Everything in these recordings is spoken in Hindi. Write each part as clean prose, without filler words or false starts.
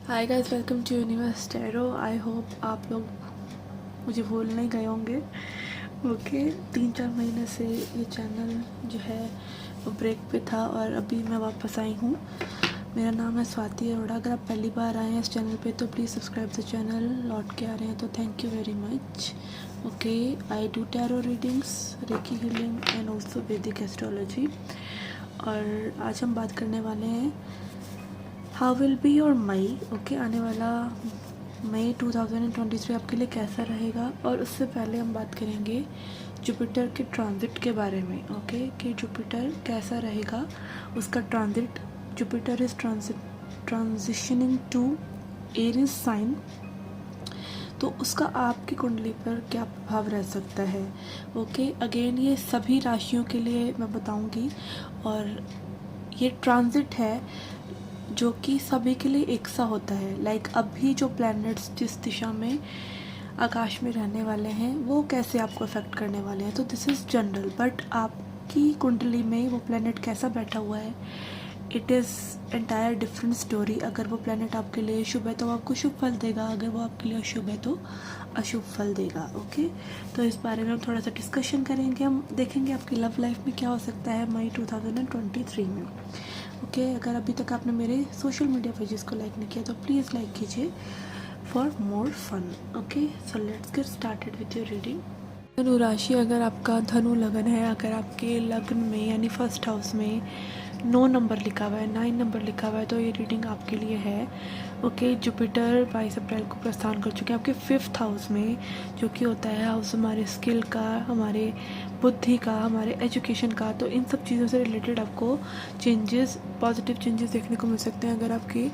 Hi guys, welcome to Universe Tarot. I hope आप लोग मुझे भूल नहीं गए होंगे। ओके, 3-4 महीने से ये चैनल जो है वो ब्रेक पे था और अभी मैं वापस आई हूँ। मेरा नाम है स्वाति अरोड़ा। अगर आप पहली बार आए हैं इस चैनल पे तो प्लीज़ सब्सक्राइब द चैनल। लौट के आ रहे हैं तो thank you very much. Okay, I do tarot readings, reiki healing and also Vedic astrology. और आज हम बात करने वाले हैं how will be your May. Okay, आने वाला मई 2023 आपके लिए कैसा रहेगा। और उससे पहले हम बात करेंगे जुपिटर के ट्रांजिट के बारे में। ओके, कि जुपिटर कैसा रहेगा, उसका transit. Jupiter is transitioning to Aries sign, तो उसका आपकी कुंडली पर क्या प्रभाव रह सकता है। ओके, अगेन ये सभी राशियों के लिए मैं बताऊंगी। और ये ट्रांजिट है जो कि सभी के लिए एक सा होता है। लाइक अभी जो प्लैनेट्स जिस दिशा में आकाश में रहने वाले हैं वो कैसे आपको अफेक्ट करने वाले हैं, तो दिस इज़ जनरल। बट आपकी कुंडली में वो प्लैनेट कैसा बैठा हुआ है, it is entire different story. अगर वो प्लैनेट आपके लिए शुभ है तो आपको शुभ फल देगा, अगर वो आपके लिए अशुभ है तो अशुभ फल देगा। ओके, तो इस बारे में हम थोड़ा सा डिस्कशन करेंगे। हम देखेंगे आपकी लव लाइफ में क्या हो सकता है मई 2023 में। ओके, अगर अभी तक आपने मेरे सोशल मीडिया पेजेस को लाइक नहीं किया तो प्लीज़ लाइक कीजिए for more fun. Okay, so let's get started with your reading. धनु राशि, अगर आपका धनु लगन है, अगर आपके लग्न में यानी फर्स्ट हाउस में 9 नंबर लिखा हुआ है, 9 नंबर लिखा हुआ है, तो ये रीडिंग आपके लिए है। ओके, जुपिटर 22 अप्रैल को प्रस्थान कर चुके हैं आपके 5th हाउस में, जो कि होता है हाउस हमारे स्किल का, हमारे बुद्धि का, हमारे एजुकेशन का। तो इन सब चीज़ों से रिलेटेड आपको चेंजेस, पॉजिटिव चेंजेस देखने को मिल सकते हैं अगर आपकी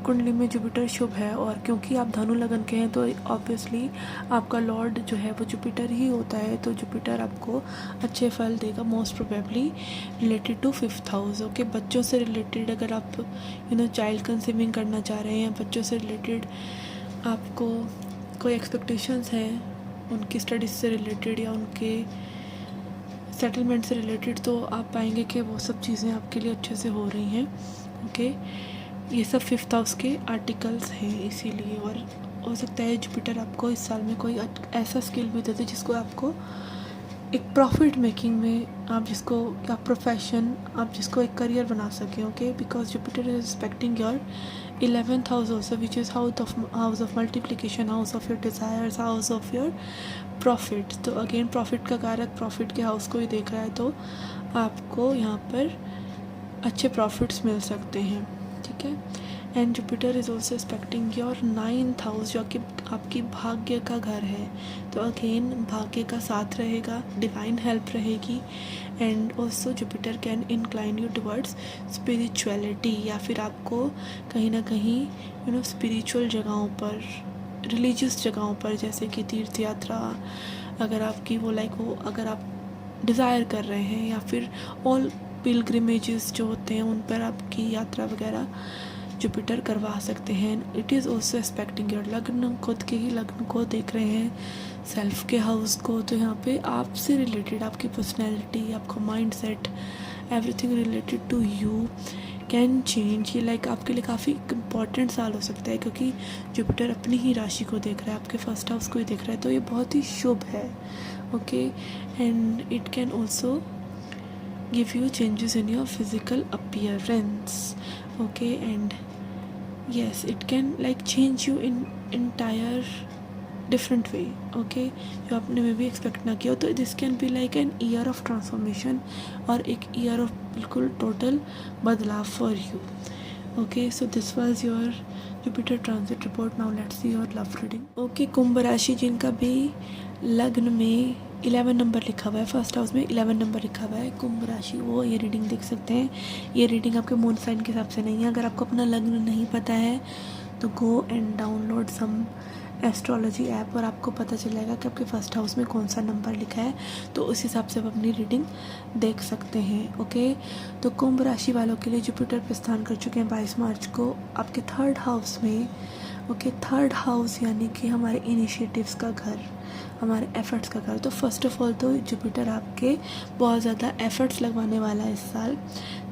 कुंडली में जुपिटर शुभ है। और क्योंकि आप धनु लगन के हैं तो ऑब्वियसली आपका लॉर्ड जो है वो जुपिटर ही होता है, तो जुपिटर आपको अच्छे फल देगा most probably related to 5th house. Okay, बच्चों से रिलेटेड अगर आप चाइल्ड कंसीविंग करना चाह रहे हैं, बच्चों से रिलेटेड आपको कोई एक्सपेक्टेशंस हैं उनकी स्टडीज़ से रिलेटेड या उनके सेटलमेंट से रिलेटेड, तो आप पाएंगे कि वो सब चीज़ें आपके लिए अच्छे से हो रही हैं। ओके, ये सब 5th हाउस के आर्टिकल्स हैं इसीलिए। और हो सकता है जुपिटर आपको इस साल में कोई ऐसा स्किल भी देते जिसको आपको एक प्रॉफिट मेकिंग में आप जिसको या प्रोफेशन आप जिसको एक करियर बना सकें। Okay, because Jupiter is respecting your 11th house also, which is house of multiplication, house of your desires, house of your profit. तो अगेन प्रॉफिट का कारक प्रॉफिट के हाउस को ही देख रहा है, तो आपको यहाँ पर अच्छे प्रॉफिट्स मिल सकते हैं। ठीक है, and Jupiter is also expecting your 9th house, जो कि आपकी भाग्य का घर है। तो अगेन भाग्य का साथ रहेगा, डिवाइन हेल्प रहेगी। And also Jupiter can incline you towards spirituality, या फिर आपको कहीं ना कहीं स्पिरिचुअल जगहों पर, रिलीजियस जगहों पर, जैसे कि तीर्थ यात्रा अगर आपकी वो अगर आप डिज़ायर कर रहे हैं, या फिर ऑल पिलग्रिमेजेस जो होते हैं उन पर आपकी यात्रा वगैरह जुपिटर करवा सकते हैं। It is also expecting your लग्न, खुद के ही लग्न को देख रहे हैं, सेल्फ के हाउस को। तो यहाँ पे आपसे रिलेटेड आपकी पर्सनैलिटी, आपका mindset, everything related to you can change. ये आपके लिए काफ़ी इम्पॉर्टेंट साल हो सकता है, क्योंकि जुपिटर अपनी ही राशि को देख रहा है, आपके फर्स्ट हाउस को ही देख रहा है, तो ये बहुत ही शुभ है। Okay, and it can also give you changes in your physical appearance. Okay, and yes, it can change you in entire different way. Okay, जो आपने मे भी एक्सपेक्ट ना किया हो, तो this can be like an year of transformation, और एक ईयर ऑफ बिल्कुल टोटल बदलाव for you. Okay, so this was your Jupiter transit report. Now let's see your love reading. Okay, Kumbh राशि, जिनका भी लग्न में 11 नंबर लिखा हुआ है, फर्स्ट हाउस में 11 नंबर लिखा हुआ है, कुंभ राशि, वो ये रीडिंग देख सकते हैं। ये रीडिंग आपके मून साइन के हिसाब से नहीं है। अगर आपको अपना लग्न नहीं पता है तो go and download some astrology app, और आपको पता चल जाएगा कि आपके फर्स्ट हाउस में कौन सा नंबर लिखा है, तो उस हिसाब से आप अपनी रीडिंग देख सकते हैं। ओके, तो कुंभ राशि वालों के लिए जुपिटर प्रस्थान कर चुके हैं 22 मार्च को आपके 3rd हाउस में। ओके, 3rd हाउस यानी कि हमारे इनिशिएटिव्स का घर, हमारे एफ़र्ट्स का घर। तो फर्स्ट ऑफ ऑल तो जुपिटर आपके बहुत ज़्यादा एफ़र्ट्स लगवाने वाला है इस साल,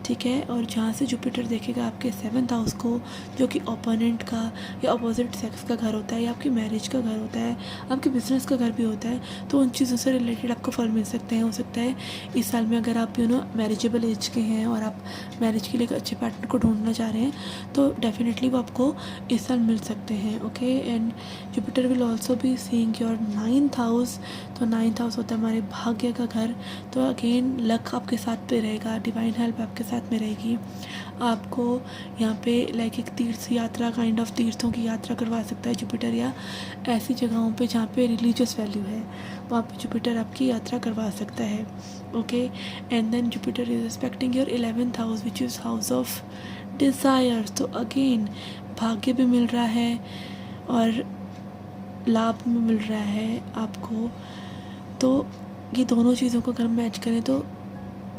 ठीक है। और जहाँ से जुपिटर देखेगा आपके 7th हाउस को, जो कि ओपोनेंट का या अपोजिट सेक्स का घर होता है, या आपकी मैरिज का घर होता है, आपके बिजनेस का घर भी होता है, तो उन चीज़ों से रिलेटेड आपको फल मिल सकते हैं। हो सकता है इस साल में अगर आप मैरिजेबल एज के हैं और आप मैरिज के लिए एक अच्छे पार्टनर को ढूंढना चाह रहे हैं, तो डेफिनेटली वो आपको इस साल मिल सकते हैं, okay. And Jupiter will also be seeing your 9th house. तो 9th हाउस होता है हमारे भाग्य का घर। तो अगेन लक आपके साथ पे रहेगा, डिवाइन हेल्प आपके साथ में रहेगी। आपको यहाँ पे लाइक एक तीर्थ यात्रा, काइंड ऑफ तीर्थों की यात्रा करवा सकता है जुपिटर, या ऐसी जगहों पे जहाँ पे रिलीजियस वैल्यू है वहाँ पे जुपिटर आपकी यात्रा करवा सकता है, okay. And then Jupiter is respecting your 11th house which is house of desires. तो अगेन भाग्य भी मिल रहा है और लाभ भी मिल रहा है आपको। तो ये दोनों चीज़ों को अगर हम मैच करें तो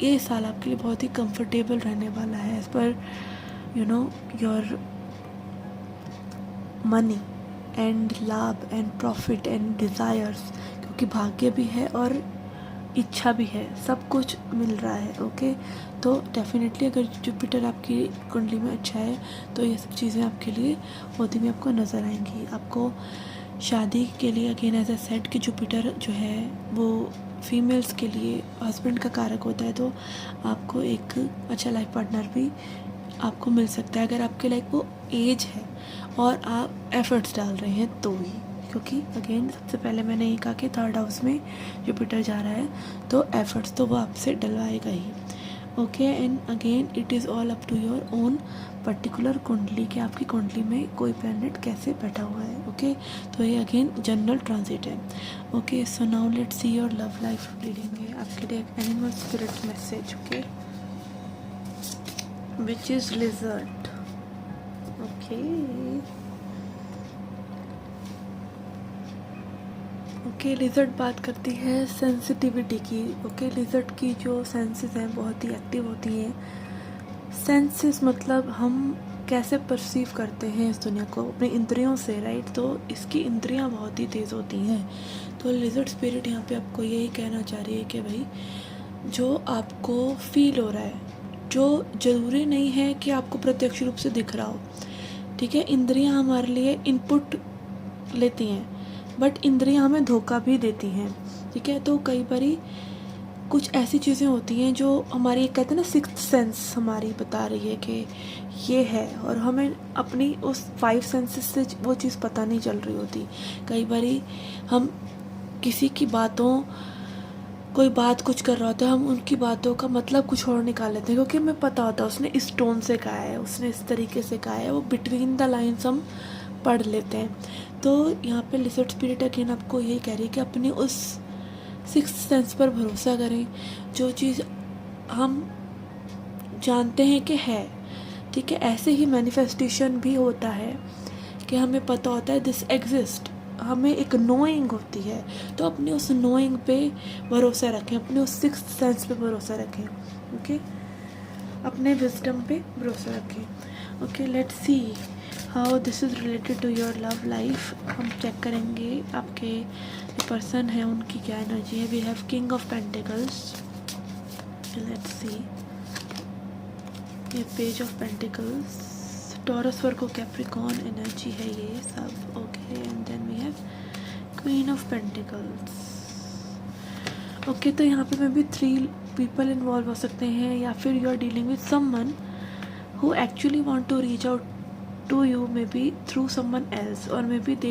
ये साल आपके लिए बहुत ही कंफर्टेबल रहने वाला है as per your money and लाभ एंड प्रॉफिट एंड डिज़ायर्स, क्योंकि भाग्य भी है और इच्छा भी है, सब कुछ मिल रहा है, ओके। तो डेफिनेटली अगर जुपिटर आपकी कुंडली में अच्छा है तो ये सब चीज़ें आपके लिए होती हुई आपको नज़र आएंगी। आपको शादी के लिए अगेन एज ए सेट कि जुपिटर जो है वो फीमेल्स के लिए हस्बैंड का कारक होता है, तो आपको एक अच्छा लाइफ पार्टनर भी आपको मिल सकता है अगर आपके लाइक वो एज है और आप एफर्ट्स डाल रहे हैं तो ही। क्योंकि अगेन सबसे पहले मैंने ये कहा कि 3rd हाउस में जुपिटर जा रहा है तो एफर्ट्स तो वो आपसे डलवाएगा ही, okay. And again it is all up to your own particular kundli कि आपकी कुंडली में कोई प्लैनेट कैसे बैठा हुआ है, ओके। तो ये अगेन जनरल ट्रांजिट है, okay. So now let's see your love life reading है आपके लिए एक animal spirit message, okay, which is lizard, okay. Okay, lizard बात करती है सेंसिटिविटी की, ओके। लिजर्ड की जो सेंसेस हैं बहुत ही एक्टिव होती हैं। सेंसेस मतलब हम कैसे परसीव करते हैं इस दुनिया को अपनी इंद्रियों से, राइट। तो इसकी इंद्रियां बहुत ही तेज़ होती हैं। तो लिजर्ड स्पिरिट यहाँ पे आपको यही कहना चाह रही है कि भाई जो आपको फील हो रहा है, जो ज़रूरी नहीं है कि आपको प्रत्यक्ष रूप से दिख रहा हो, ठीक है। इंद्रियां हमारे लिए इनपुट लेती हैं बट इंद्रियां हमें धोखा भी देती हैं, ठीक है। तो कई बारी कुछ ऐसी चीज़ें होती हैं जो हमारी कहते हैं ना सिक्स्थ सेंस हमारी बता रही है कि ये है, और हमें अपनी उस 5 सेंसेस से वो चीज़ पता नहीं चल रही होती। कई बारी हम किसी की बातों, कोई बात कुछ कर रहा होता है, हम उनकी बातों का मतलब कुछ और निकाल लेते हैं क्योंकि हमें पता होता है उसने इस टोन से कहा है, उसने इस तरीके से कहा है, वो बिटवीन द लाइन्स हम पढ़ लेते हैं। तो यहाँ पे लिजर्ड स्पिरिट अगेन आपको यही कह रही है कि अपनी उस 6th सेंस पर भरोसा करें, जो चीज़ हम जानते हैं कि है, ठीक है। ऐसे ही मैनिफेस्टेशन भी होता है कि हमें पता होता है दिस एग्जिस्ट, हमें एक नोइंग होती है, तो अपने उस नोइंग पे भरोसा रखें, अपने उस 6th सेंस पे भरोसा रखें, ओके। अपने विजडम पे भरोसा रखें, okay. Let's see how this is related to your love life. हम चेक करेंगे आपके जो पर्सन है उनकी क्या एनर्जी है। We have king of pentacles, let's see ये page of pentacles, Taurus Virgo Capricorn energy है ये सब, okay. And then we have queen of pentacles, okay. तो यहाँ पे मे बी 3 पीपल इन्वॉल्व हो सकते हैं, या फिर you are dealing with someone who actually want to reach out to you, maybe through someone else, or maybe they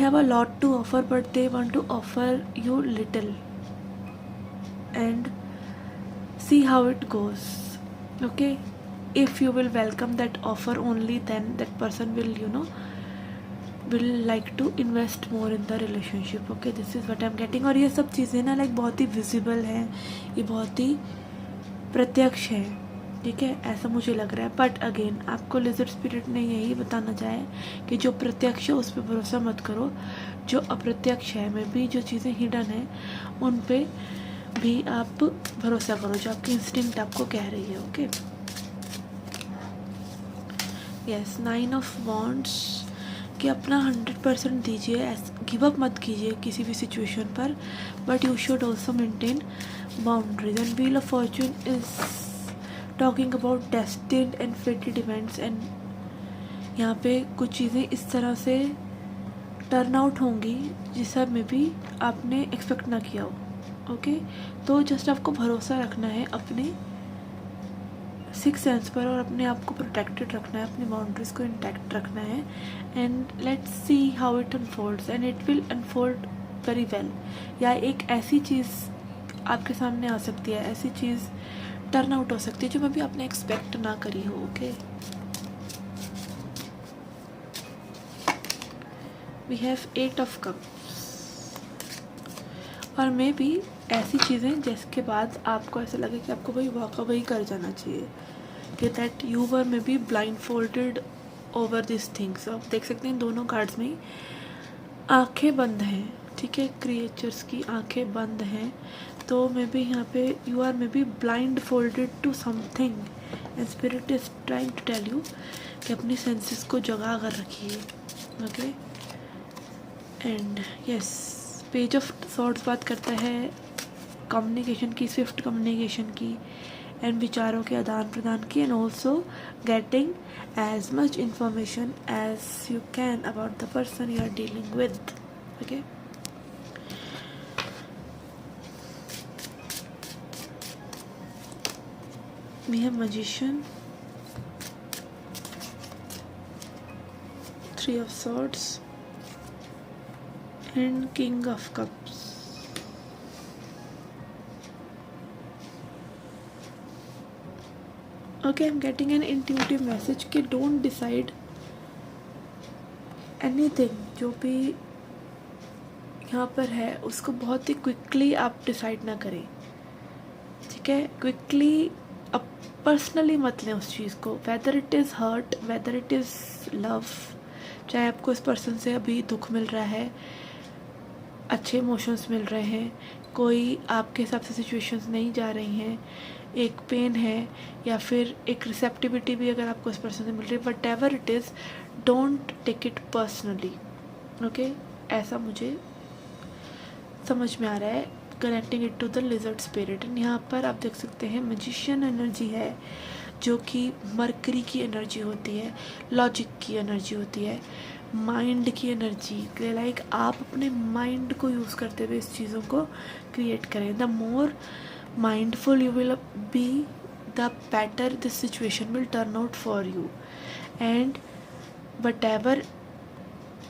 have a lot to offer but they want to offer you little and see how it goes, okay. If you will welcome that offer, only then that person will will like to invest more in the relationship, okay. This is what I'm getting। और ये सब चीज़ें ना लाइक बहुत ही विजिबल हैं, ये बहुत ही प्रत्यक्ष है, ठीक है, ऐसा मुझे लग रहा है। बट अगेन आपको लिजर्ड स्पिरिट ने यही बताना चाहे कि जो प्रत्यक्ष है उस पर भरोसा मत करो, जो अप्रत्यक्ष है में भी जो चीज़ें हिडन है उन पे भी आप भरोसा करो, जो आपकी इंस्टिंक्ट आपको कह रही है, ओके। यस, 9 ऑफ वॉन्ड्स, कि अपना 100% दीजिए, गिव अप मत कीजिए किसी भी सिचुएशन पर, but you should also maintain boundaries. And wheel of Fortune is talking about destined and फेटेड events, and यहाँ पे कुछ चीज़ें इस तरह से टर्न आउट होंगी जिससे में भी आपने एक्सपेक्ट ना किया हो। ओके, तो जस्ट आपको भरोसा रखना है अपने सिक्स सेंस पर, और अपने आप को प्रोटेक्टेड रखना है, अपनी बाउंड्रीज को इंटैक्ट रखना है। And let's see how it unfolds, and it will unfold very well. या एक ऐसी चीज़ आपके सामने आ सकती है, ऐसी चीज़ टर्न आउट हो सकती है जो मैं भी आपने एक्सपेक्ट ना करी हो। Okay, we have 8 of cups, और मे बी ऐसी चीज़ें जिसके बाद आपको ऐसा लगे कि आपको वही वॉक अवे कर जाना चाहिए, कि that you were may be blind folded over this things. आप देख सकते हैं दोनों कार्ड्स में आंखें बंद हैं, ठीक है, क्रिएचर्स की आंखें बंद हैं। तो मे बी यहाँ पे you are maybe blindfolded to something, and spirit is trying to tell you कि अपनी सेंसेस को जगा कर रखिए। Okay, and yes, page of swords बात करता है कम्युनिकेशन की, स्विफ्ट कम्युनिकेशन की, एंड विचारों के आदान प्रदान की, and also getting as much information as you can about the person you are dealing with. Okay, we have magician, 3 of swords, and king of cups. Okay, I'm getting an intuitive message कि don't decide anything जो भी यहाँ पर है उसको बहुत ही क्विकली आप डिसाइड ना करें, ठीक है। क्विकली अब पर्सनली मत लें उस चीज़ को, whether it is hurt, whether it is love, चाहे आपको इस पर्सन से अभी दुख मिल रहा है, अच्छे इमोशंस मिल रहे हैं, कोई आपके हिसाब से सिचुएशंस नहीं जा रही हैं, एक पेन है या फिर एक रिसेप्टिविटी भी अगर आपको इस पर्सन से मिल रही है, whatever it is, don't take it personally. Okay, ऐसा मुझे समझ में आ रहा है, connecting it to the lizard spirit. And यहाँ पर आप देख सकते हैं मैजिशियन एनर्जी है जो कि मरकरी की एनर्जी होती है, लॉजिक की एनर्जी होती है, माइंड की एनर्जी, लाइक आप अपने माइंड को यूज़ करते हुए इस चीज़ों को क्रिएट करें। The more mindful you will be, the better this situation will turn out for you, and what ever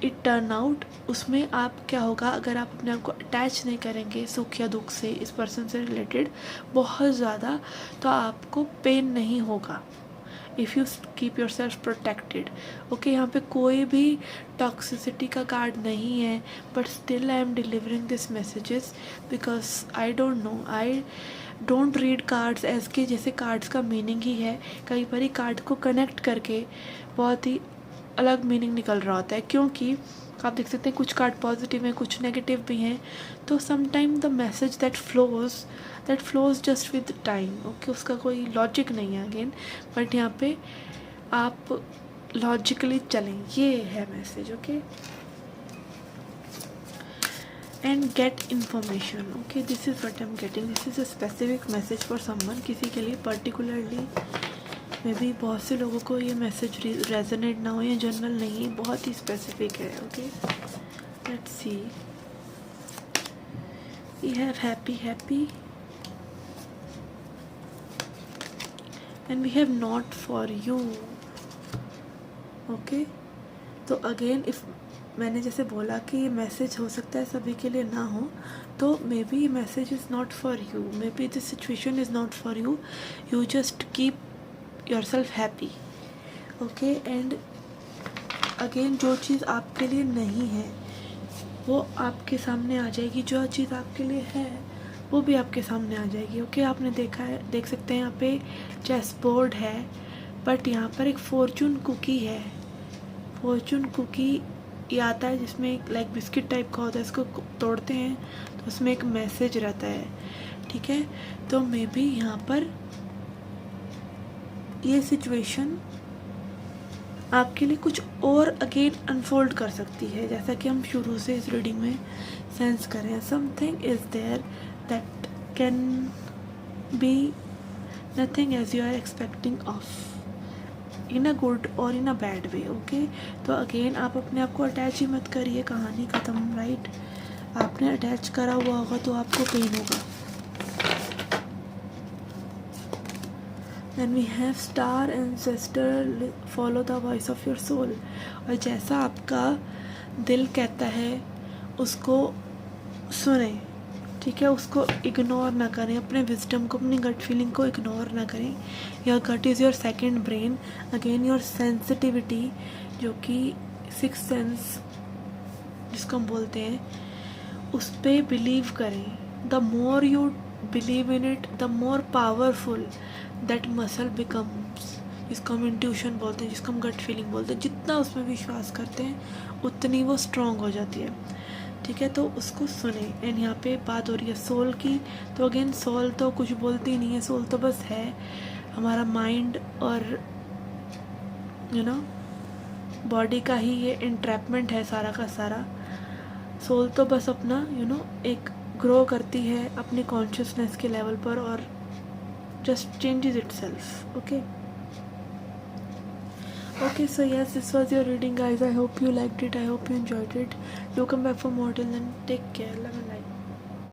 it turn out, उसमें आप क्या होगा, अगर आप अपने आप को अटैच नहीं करेंगे सुख या दुख से, इस पर्सन से रिलेटेड बहुत ज़्यादा, तो आपको पेन नहीं होगा if you keep your self protected. Okay, यहाँ पे कोई भी टॉक्सिसिटी का कार्ड नहीं है, but still I am delivering this messages because I don't know, I don't read cards as के जैसे कार्ड्स का मीनिंग ही है, कई बार कार्ड को कनेक्ट करके बहुत ही अलग मीनिंग निकल रहा होता है, क्योंकि आप देख सकते हैं कुछ कार्ड पॉजिटिव हैं, कुछ नेगेटिव भी हैं, तो sometime the message that flows just with time. Okay, उसका कोई लॉजिक नहीं है अगेन, बट यहाँ पे आप लॉजिकली चलें, ये है message. Okay, and get information. Okay, this is what I am getting, this is a specific message for someone, किसी के लिए पर्टिकुलरली मे बी बहुत से लोगों को ये मैसेज रेजोनेट ना हो, या जनरल नहीं, बहुत ही स्पेसिफिक है। Okay, let's see, we have happy and we have not for you. Okay, तो अगेन इफ मैंने जैसे बोला कि ये मैसेज हो सकता है सभी के लिए ना हो, तो मे बी ये message is not for you, may be this situation is not for you, you just keep yourself happy. Okay, and again जो चीज़ आपके लिए नहीं है वो आपके सामने आ जाएगी, जो चीज़ आपके लिए है वो भी आपके सामने आ जाएगी। ओके, आपने देखा है, देख सकते हैं यहाँ पे चेस बोर्ड है, बट यहाँ पर एक फॉर्चून कुकी है। फॉर्चून कुकी ये आता है जिसमें लाइक बिस्किट टाइप का होता है, इसको तोड़ते हैं तो उसमें एक मैसेज रहता है, ठीक है। तो मे बी यहाँ पर ये सिचुएशन आपके लिए कुछ और अगेन अनफोल्ड कर सकती है, जैसा कि हम शुरू से इस रीडिंग में सेंस करें। Something is there that can be nothing as you are expecting of, in a good और in a bad way. Okay, तो अगेन आप अपने आप को अटैच ही मत करिए, कहानी ख़त्म। राइट, आपने अटैच करा हुआ होगा तो आपको पेन होगा। Then we have star ancestor, follow the voice of your soul। और जैसा आपका दिल कहता है उसको सुने, ठीक है, उसको इग्नोर ना करें, अपने विजडम को, अपनी गट फीलिंग को इग्नोर ना करें। Your gut is your second brain, again your sensitivity, जो कि सिक्स सेंस जिसको हम बोलते हैं, उस पर बिलीव करें। The more you believe in it the more powerful that muscle becomes, जिसको हम इंट्यूशन बोलते हैं, जिसको हम गट फीलिंग बोलते हैं। जितना उसमें विश्वास करते हैं उतनी वो स्ट्रॉन्ग हो जाती है, ठीक है। तो उसको सुने। एंड यहाँ पे बात हो रही है सोल की, तो अगेन सोल तो कुछ बोलती नहीं है, सोल तो बस है हमारा माइंड और यू नो बॉडी का ही ये इंट्रैपमेंट है सारा का सारा। सोल तो बस अपना एक ग्रो करती है अपनी कॉन्शियसनेस के लेवल पर और just changes itself। okay, so yes, this was your reading guys. I hope you liked it, I hope you enjoyed it. Do come back for more. Till then, take care, love and light.